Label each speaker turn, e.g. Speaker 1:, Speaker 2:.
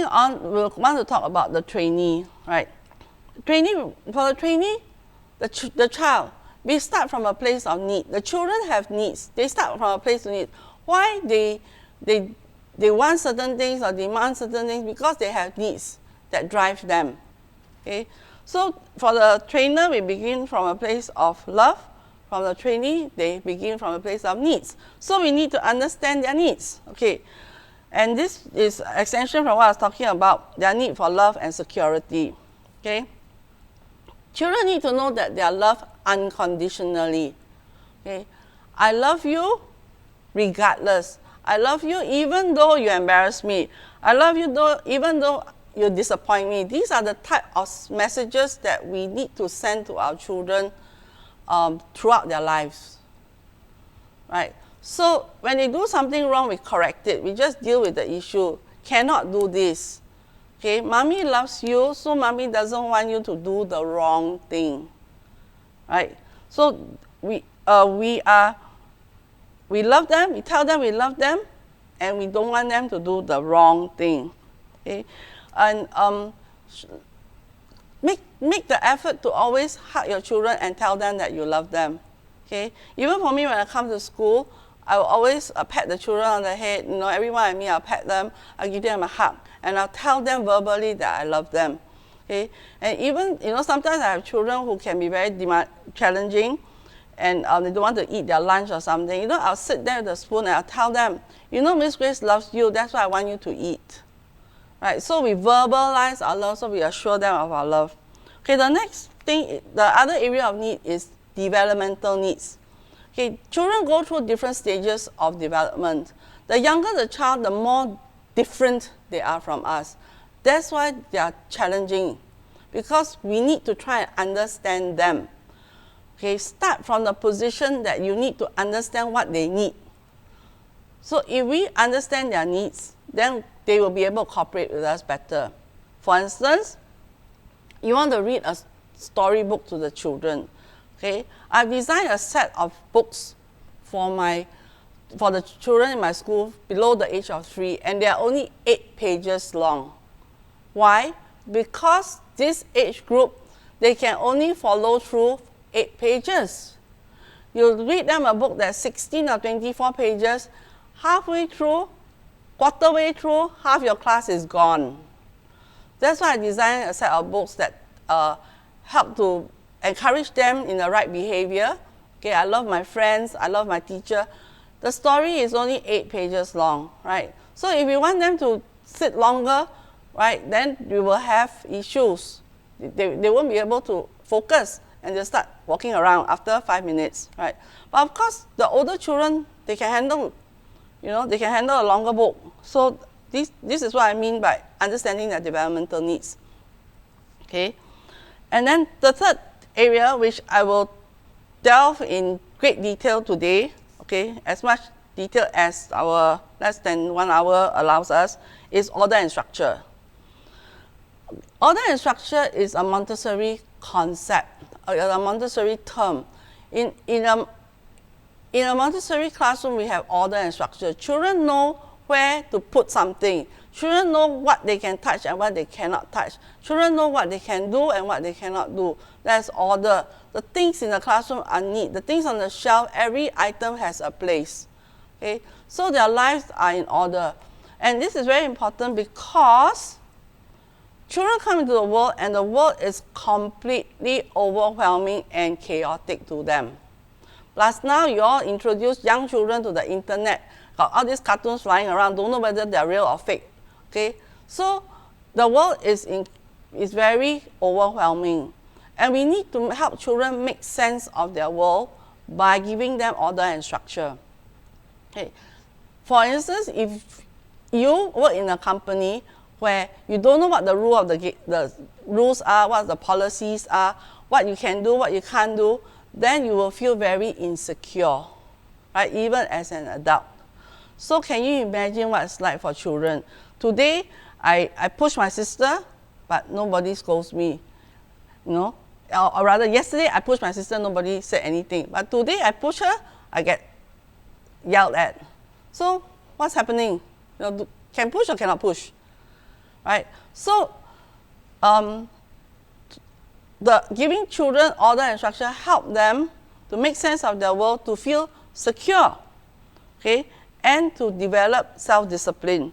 Speaker 1: on, we'll want to talk about the trainee, right? For the trainee, the child, we start from a place of need. The children have needs. They start from a place of need. Why they want certain things or demand certain things? Because they have needs that drive them. Okay? So for the trainer, we begin from a place of love. From the trainee, they begin from a place of needs. So we need to understand their needs. Okay? And this is an extension from what I was talking about, their need for love and security. Okay? Children need to know that they are loved unconditionally. Okay? I love you regardless. I love you even though you embarrass me. I love you even though you disappoint me. These are the type of messages that we need to send to our children throughout their lives. Right? So when they do something wrong, we correct it. We just deal with the issue. Cannot do this. Okay, mommy loves you, so mommy doesn't want you to do the wrong thing. Right? So we love them, we tell them we love them, and we don't want them to do the wrong thing. Okay? And make the effort to always hug your children and tell them that you love them. Okay? Even for me, when I come to school, I will always pat the children on the head. You know, everyone I meet, I'll pat them, I'll give them a hug, and I'll tell them verbally that I love them. Okay? And even, you know, sometimes I have children who can be very challenging, and they don't want to eat their lunch or something. You know, I'll sit there with a spoon and I'll tell them, you know, Miss Grace loves you, that's why I want you to eat. Right? So we verbalize our love, so we assure them of our love. Okay, the next thing, the other area of need is developmental needs. Okay, children go through different stages of development. The younger the child, the more different they are from us. That's why they are challenging, because we need to try and understand them. Okay, start from the position that you need to understand what they need. So if we understand their needs, then they will be able to cooperate with us better. For instance, you want to read a storybook to the children. Okay, I've designed a set of books for the children in my school below the age of 3, and they are only 8 pages long. Why? Because this age group, they can only follow through 8 pages. You read them a book that's 16 or 24 pages, halfway through, quarter way through, half your class is gone. That's why I designed a set of books that help to encourage them in the right behavior. Okay, I love my friends, I love my teacher. The story is only 8 pages long, right? So if you want them to sit longer, right, then you will have issues. They won't be able to focus, and they'll start walking around after 5 minutes, right? But of course, the older children, they can handle, they can handle a longer book. So this is what I mean by understanding their developmental needs. Okay, and then the third area, which I will delve in great detail today, okay, as much detail as our less than 1 hour allows us, is order and structure. Order and structure is a Montessori concept, a Montessori term. In a Montessori classroom, we have order and structure. Children know where to put something. Children know what they can touch and what they cannot touch. Children know what they can do and what they cannot do. That's order. The things in the classroom are neat. The things on the shelf, every item has a place. Okay? So their lives are in order. And this is very important because children come into the world and the world is completely overwhelming and chaotic to them. Plus now you all introduce young children to the internet. Got all these cartoons flying around, don't know whether they're real or fake. Okay? So the world is very overwhelming. And we need to help children make sense of their world by giving them order and structure. Okay. For instance, if you work in a company where you don't know what the rules are, what the policies are, what you can do, what you can't do, then you will feel very insecure, right? Even as an adult. So can you imagine what it's like for children? Today, I push my sister, but nobody scolds me, Or rather, yesterday I pushed my sister, nobody said anything. But today I push her, I get yelled at. So what's happening? Can push or cannot push? right? So, the giving children order and structure help them to make sense of their world, to feel secure, okay, and to develop self-discipline.